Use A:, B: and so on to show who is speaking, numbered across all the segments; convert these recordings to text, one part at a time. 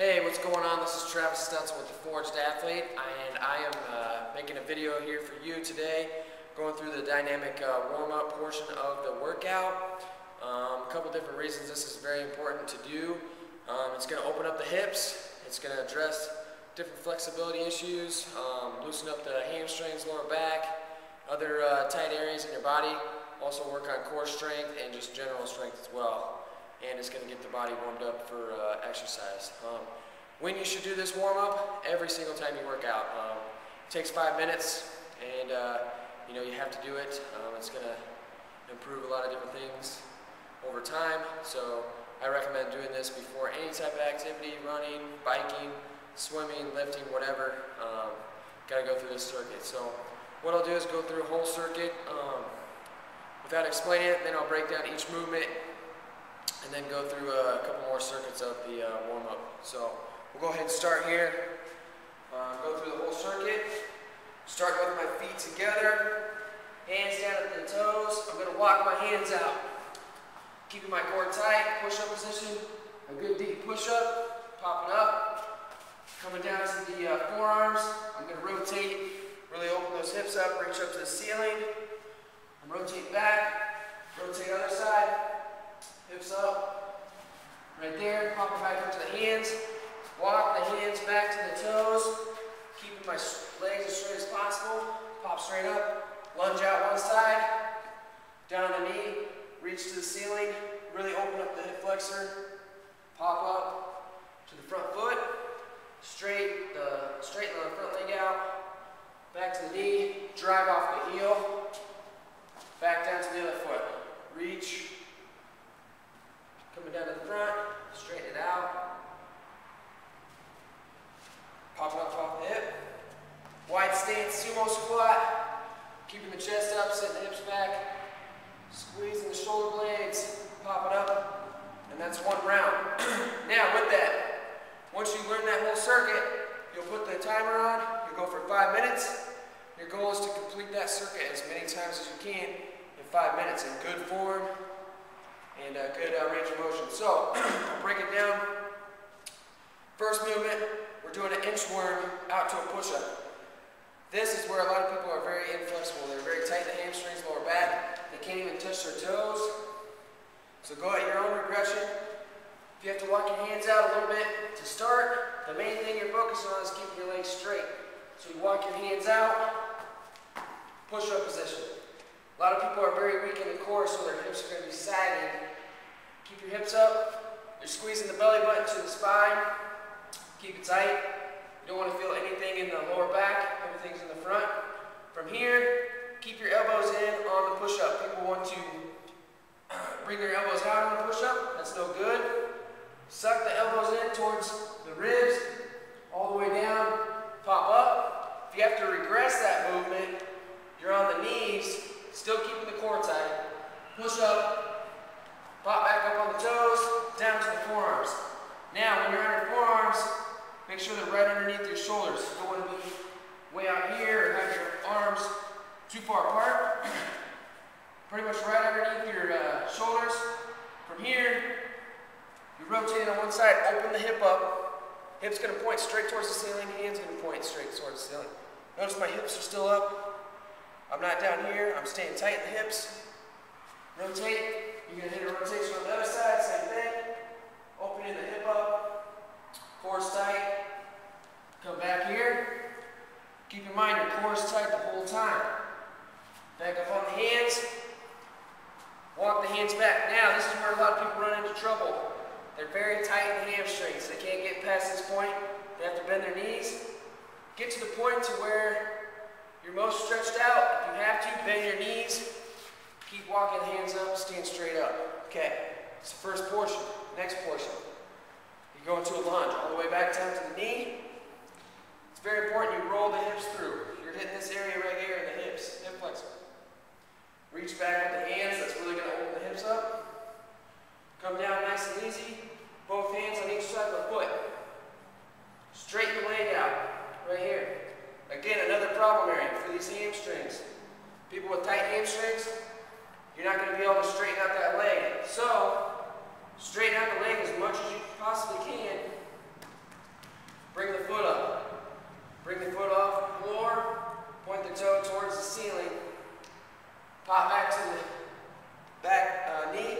A: Hey, what's going on? This is Travis Stutzel with The Forged Athlete, and I am making a video here for you today, going through the dynamic warm-up portion of the workout. A couple different reasons this is very important to do. It's going to open up the hips, it's going to address different flexibility issues, loosen up the hamstrings, lower back, other tight areas in your body, also work on core strength and just general strength as well. And it's going to get the body warmed up for exercise. When you should do this warm-up, every single time you work out. It takes 5 minutes, and you have to do it. It's going to improve a lot of different things over time. So I recommend doing this before any type of activity: running, biking, swimming, lifting, whatever. Got to go through this circuit. So what I'll do is go through a whole circuit without explaining it. Then I'll break down each movement, and then go through a couple more circuits of the warm-up. So we'll go ahead and start here. Go through the whole circuit. Start with my feet together, hands down at the toes. I'm going to walk my hands out, keeping my core tight. Push-up position, a good deep push-up, popping up, coming down to the forearms. I'm going to rotate, really open those hips up, reach up to the ceiling. I'm rotate back, rotate other side. Hips up, right there, popping back up to the hands. Walk the hands back to the toes, keeping my legs as straight as possible. Pop straight up, lunge out one side, down the knee, reach to the ceiling, really open up the hip flexor. Pop up to the front foot, straighten the front leg out, back to the knee, drive off the heel, back down to the other foot. Reach. Coming down to the front, straighten it out. Pop up off the hip. Wide stance, sumo squat. Keeping the chest up, setting the hips back. Squeezing the shoulder blades, pop it up. And that's one round. Now with that, once you learn that whole circuit, you'll put the timer on. You'll go for 5 minutes. Your goal is to complete that circuit as many times as you can in 5 minutes in good form and good range of motion. So, I'll break it down. First movement, we're doing an inchworm out to a push-up. This is where a lot of people are very inflexible. They're very tight in the hamstrings, lower back. They can't even touch their toes. So go at your own regression. If you have to walk your hands out a little bit to start, the main thing you're focusing on is keeping your legs straight. So you walk your hands out, push-up position. A lot of people are very weak in the core, so their hips are going to be sagging. Keep your hips up. You're squeezing the belly button to the spine. Keep it tight. You don't want to feel anything in the lower back. Everything's in the front. From here, keep your elbows in on the push-up. People want to bring their elbows out on the push-up. That's no good. Suck the elbows in towards the ribs, all the way down. Pop up. If you have to regress that movement, you're on the knees, still keeping the core tight. Push up. Pop back up on the toes, down to the forearms. Now, when you're on your forearms, make sure they're right underneath your shoulders. You don't want to be way out here or have your arms too far apart. Pretty much right underneath your shoulders. From here, you rotate on one side, open the hip up. Hip's going to point straight towards the ceiling, hand's going to point straight towards the ceiling. Notice my hips are still up. I'm not down here, I'm staying tight in the hips. Rotate. You're going to hit a rotation on the other side, same thing. Opening the hip up, core's tight. Come back here. Keep in mind your core's tight the whole time. Back up on the hands. Walk the hands back. Now, this is where a lot of people run into trouble. They're very tight in the hamstrings. They can't get past this point. They have to bend their knees. Get to the point to where you're most stretched out. If you have to, bend your knees. Keep walking, hands up, stand straight up. Okay, it's the first portion. Next portion. You go into a lunge, all the way back down to the knee. It's very important you roll the hips through. You're hitting this area right here in the hips, hip flexor. Reach back with the hands, that's really going to open the hips up. Come down nice and easy. Both hands on each side of the foot. Straighten the leg out, right here. Again, another problem area for these hamstrings. People with tight hamstrings, you're not going to be able to straighten out that leg. So, straighten out the leg as much as you possibly can. Bring the foot up. Bring the foot off the floor. Point the toe towards the ceiling. Pop back to the back knee.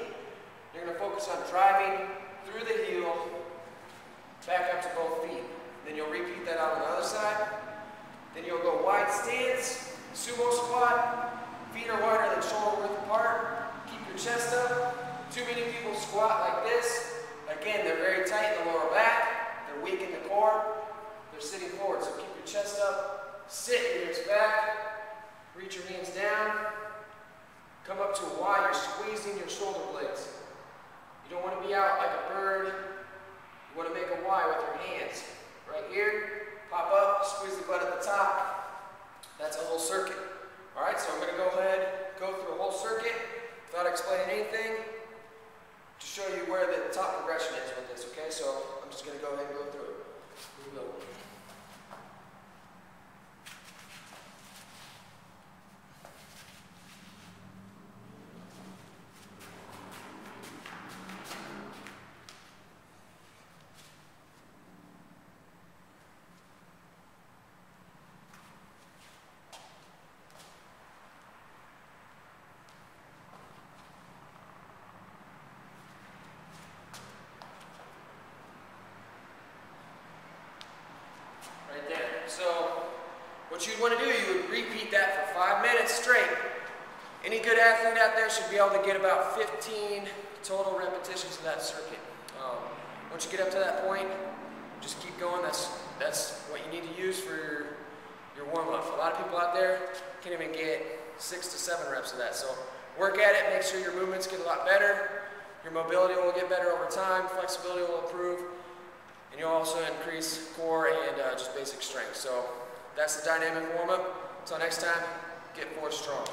A: You're going to focus on driving through the heel, back up to both feet. Then you'll repeat that out on the other side. Then you'll go wide stance, sumo squat. Feet are wider than shoulder width apart. Keep your chest up. Too many people squat like this. Again, they're very tight in the lower back. They're weak in the core. They're sitting forward. So keep your chest up. Sit your hips back. Reach your hands down. Come up to a Y. You're squeezing your shoulder blades. You don't want to be out like a bird. You want to make a Y with your hands. Right here. Pop up. Squeeze the butt at the top. That's a whole circuit. All right, so I'm going to go ahead, go through a whole circuit without explaining anything to show you where the top progression is with this, okay? So I'm just going to go ahead and go through it. Here we go. So what you'd want to do, you would repeat that for 5 minutes straight. Any good athlete out there should be able to get about 15 total repetitions of that circuit. Once you get up to that point, just keep going. That's what you need to use for your warm-up. A lot of people out there can't even get 6 to 7 reps of that. So work at it, make sure your movements get a lot better. Your mobility will get better over time, flexibility will improve. And you'll also increase core and just basic strength. So that's the dynamic warm-up. Until next time, get more strong.